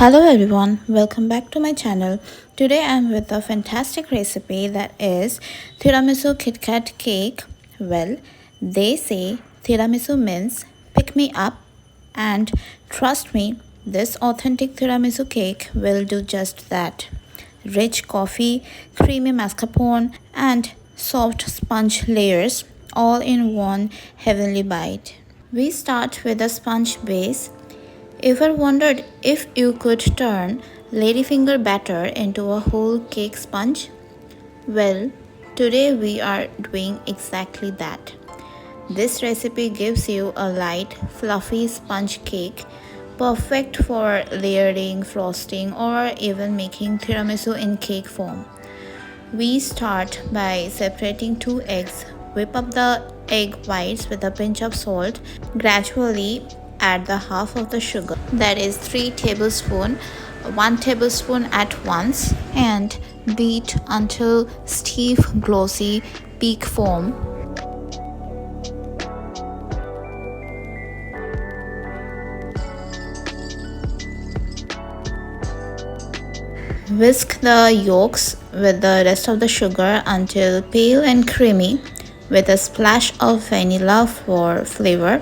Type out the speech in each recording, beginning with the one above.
Hello everyone, welcome back to my channel. Today I'm with a fantastic recipe that is Tiramisu Kitkat cake. Well, they say tiramisu means pick me up, and trust me, this authentic tiramisu cake will do just that. Rich coffee, creamy mascarpone, and soft sponge layers all in one heavenly bite. We start with a sponge base. Ever wondered if you could turn ladyfinger batter into a whole cake sponge? Well, today we are doing exactly that. This recipe gives you a light, fluffy sponge cake, perfect for layering, frosting, or even making tiramisu in cake form. We start by separating two eggs. Whip up the egg whites with a pinch of salt. Gradually add the half of the sugar, that is 3 tablespoons, 1 tablespoon at once, and beat until stiff, glossy peak foam. Whisk the yolks with the rest of the sugar until pale and creamy, with a splash of vanilla for flavor.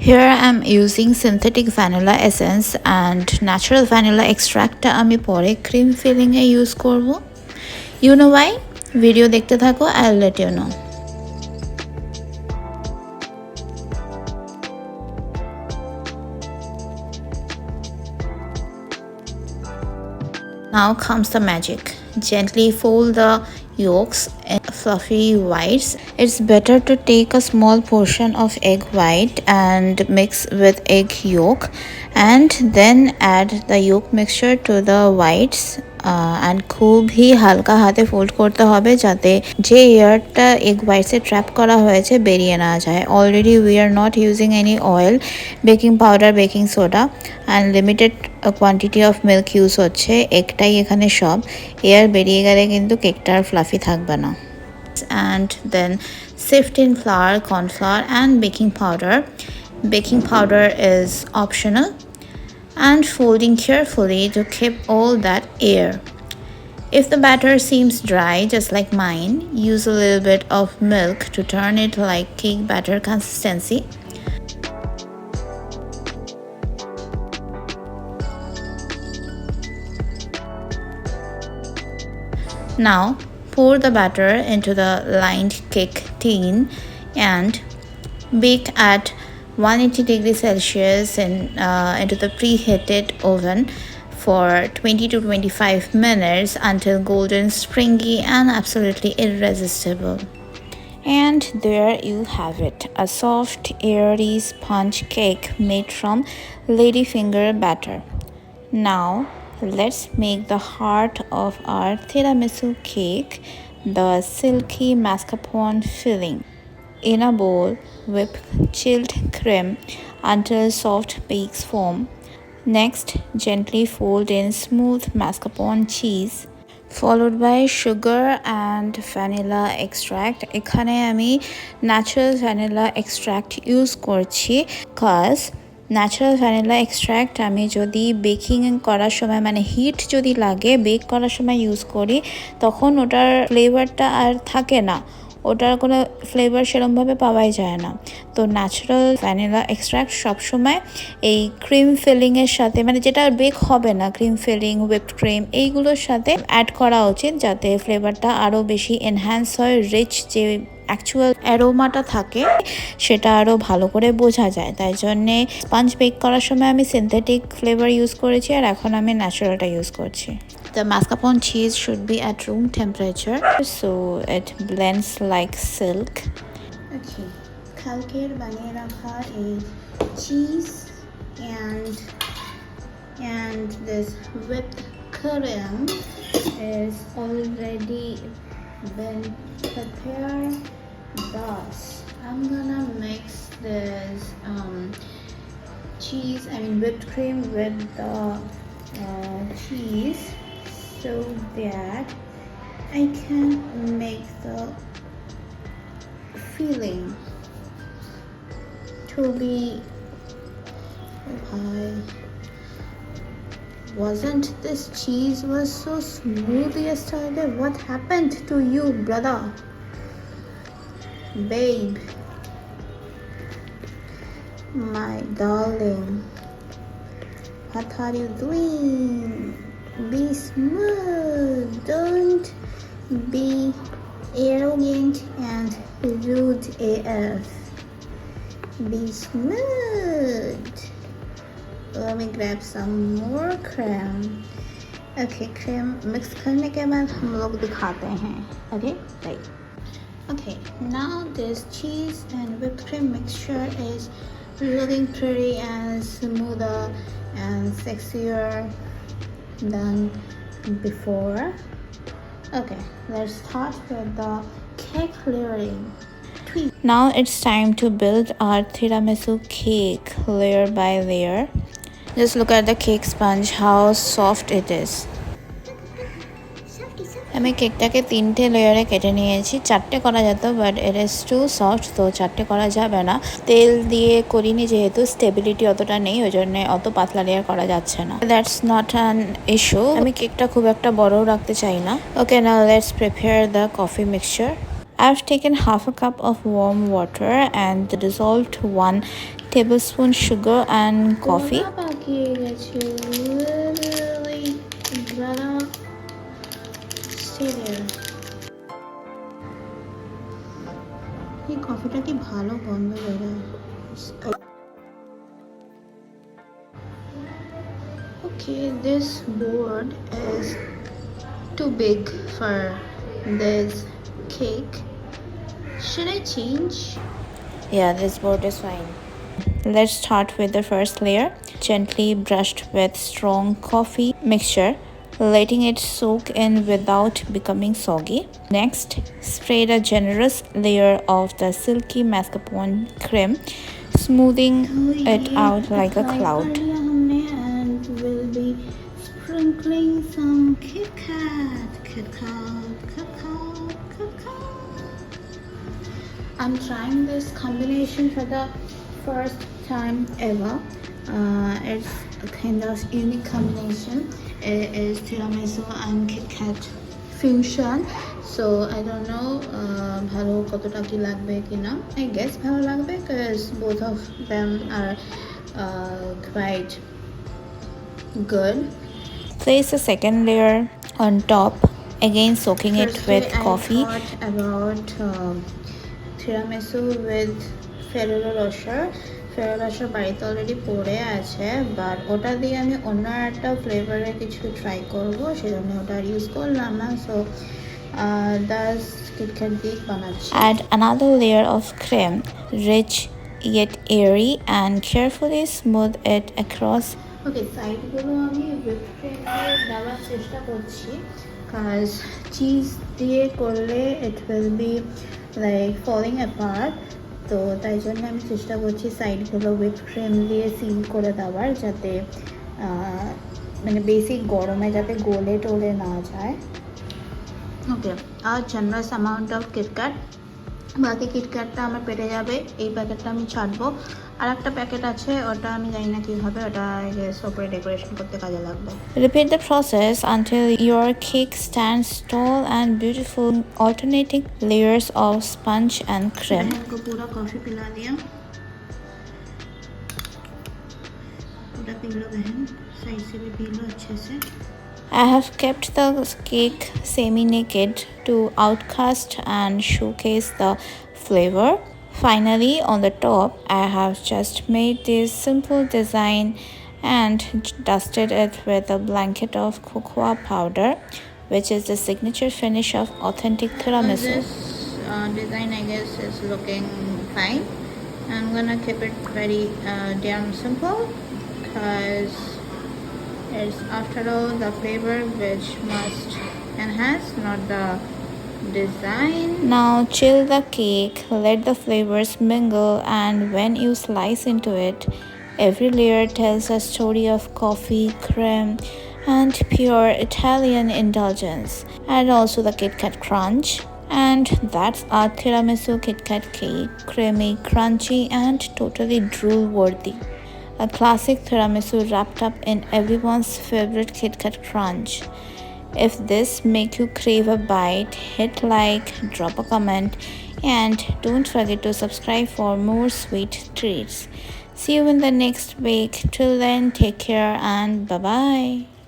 Here I am using synthetic vanilla essence and natural vanilla extract আমি পরে cream filling এ use করব. You know why? Video দেখতে থাকো, I'll let you know. Now comes the magic. Gently fold the yolks in fluffy whites. It's better to take a small portion of egg white and mix with egg yolk, and then add the yolk mixture to the whites and খুবই হালকা হাতে fold করতে হবে যাতে যে এয়ারটা egg হোয়াইটসে trap করা হয়েছে বেরিয়ে না যায়। Already we are not using any oil, baking powder, baking soda and limited quantity of milk use হচ্ছে। এগটাই এখানে সব। এয়ার বেরিয়ে গেলে কিন্তু কেকটা আর ফ্লাফি থাকবে না। And then sift in flour, corn flour and baking powder. Baking powder is optional, and folding carefully to keep all that air. If the batter seems dry, just like mine, use a little bit of milk to turn it like cake batter consistency. Now pour the batter into the lined cake tin and bake at 180 degrees Celsius into the preheated oven for 20 to 25 minutes until golden, springy, and absolutely irresistible. And there you have it, a soft, airy sponge cake made from ladyfinger batter. Now let's make the heart of our tiramisu cake, the silky mascarpone filling. In a bowl, whip chilled cream until soft peaks form. Next, gently fold in smooth mascarpone cheese, followed by sugar and vanilla extract. এখানে আমি natural vanilla extract use করছি cause natural vanilla extract আমি যদি baking করার সময় মানে hit যদি লাগে বেক করার সময় ইউজ করি তখন ওটার ফ্লেভারটা আর থাকে না, ওটার কোনো ফ্লেভার সেরকমভাবে পাওয়াই যায় না। তো ন্যাচারাল ভ্যানিলা এক্সট্র্যাক্ট সবসময় এই ক্রিম ফিলিংয়ের সাথে মানে যেটা বেক হবে না, ক্রিম ফিলিং, হুইপড ক্রিম এইগুলোর সাথে অ্যাড করা উচিত যাতে ফ্লেভারটা আরও বেশি এনহ্যান্স হয়, রিচ যে অ্যাকচুয়াল অ্যারোমাটা থাকে সেটা আরও ভালো করে বোঝা যায়। তাই জন্যে স্পঞ্জ বেক করার সময় আমি সিনথেটিক ফ্লেভার ইউজ করেছি আর এখন আমি ন্যাচারালটা ইউজ করছি। The mascarpone cheese should be at room temperature so it blends like silk. Okay, কালকের বানিয়ে রাখা এই cheese and this whipped cream is already been prepared. Thus, I'm gonna mix this whipped cream with the cheese so that I can make the filling to be wasn't this cheese was so smooth yesterday? What happened to you, brother? Babe, my darling, what are you doing? Be smooth, don't be arrogant and rude AF. Be smooth. Let me grab some more cream. Okay, cream mix करने के बाद हम लोग दिखाते हैं. Okay, right. Okay, now this cheese and whipped cream mixture is looking pretty and smoother and sexier than before. Okay, let's start with the cake layering. Now it's time to build our tiramisu cake layer by layer. Just look at the cake sponge, how soft it is. আমি কেকটাকে 3টে লেয়ারে কেটে নিয়েছি, 4টে করা যেত but it is too soft, তো 4টে করা যাবে না। তেল দিয়ে করিনি যেহেতু স্টেবিলিটি অতটা নেই, ওই জন্য অত পাতলা লেয়ার করা যাচ্ছে না। That's not an issue. আমি কেকটা খুব একটা বড়ও রাখতে চাই না। Okay, now let's prepare the coffee mixture. I've taken half a cup of warm water and dissolved 1 tablespoon sugar and coffee. এই কফিটা কি ভালো গন্ধ বেরোয়। Okay, this board is too big for this cake. Should I change? Yeah, this board is fine. Let's start with the first layer. Gently brushed with strong coffee mixture, letting it soak in without becoming soggy. Next, spread a generous layer of the silky mascarpone cream, smoothing it out like a cloud. And we'll be sprinkling some Kitkat. I'm trying this combination for the first time ever. It's a kind of unique combination. It is tiramisu and Kitkat fusion. So I don't know bhalo kotota ki lagbe kina. I guess bhalo lagbe because both of them are quite good. Place a second layer on top, again soaking it with coffee. I thought about tiramisu with Ferrero Rocher. Ferrero Rocher বাড়িতে already পড়ে আছে, but ওটা দিয়ে আমি অন্য একটা ফ্লেভারে কিছু try করবো, সেজন্য ওটা ইউজ করলাম না। সো দাস কিটক্যাট দিয়ে বানাচ্ছি। Add another layer of cream, rich yet airy, and carefully smooth it across. Okay, সাইডগুলো আমি whipped cream দিয়ে দেওয়ার চেষ্টা করছি, cause চিজ দিয়ে করলে it will be like falling apart. তো তাই জন্য আমি চেষ্টা করছি সাইডগুলো whipped cream দিয়ে সিল করে দেওয়ার, যাতে মানে বেসিক গরমে যাতে গলে টলে না যায়। ওকে, আর জেনারেস অ্যামাউন্ট অফ কিটক্যাট। বাকি কিটক্যাটটা আমার পেটে যাবে, এই প্যাকেটটা আমি ছাড়বো। আর একটা প্যাকেট আছে, ওটা আমি জানি না কীভাবে, ওটা ওপরে ডেকোরেশন করতে কাজে লাগবে। Repeat the process until your cake stands tall and beautiful, alternating layers of sponge and cream. इनको पूरा कॉफी पिला दिया, पूरा पी लो बहन, साइड से भी पी लो अच्छे से। I have kept the cake semi-naked to outcast and showcase the flavor. Finally, on the top, I have just made this simple design and dusted it with a blanket of cocoa powder, which is the signature finish of authentic tiramisu. This design, I guess, is looking fine. I'm gonna keep it very damn simple, because it's after all the flavor which must enhance, not the design. Now chill the cake, let the flavors mingle, and when you slice into it, every layer tells a story of coffee, cream, and pure Italian indulgence. Add also the KitKat crunch, and that's our tiramisu KitKat cake, creamy, crunchy, and totally drool worthy. a classic tiramisu wrapped up in everyone's favorite KitKat crunch. If this make you crave a bite, hit like, drop a comment, and don't forget to subscribe for more sweet treats. See you in the next week. Till then, take care and bye bye.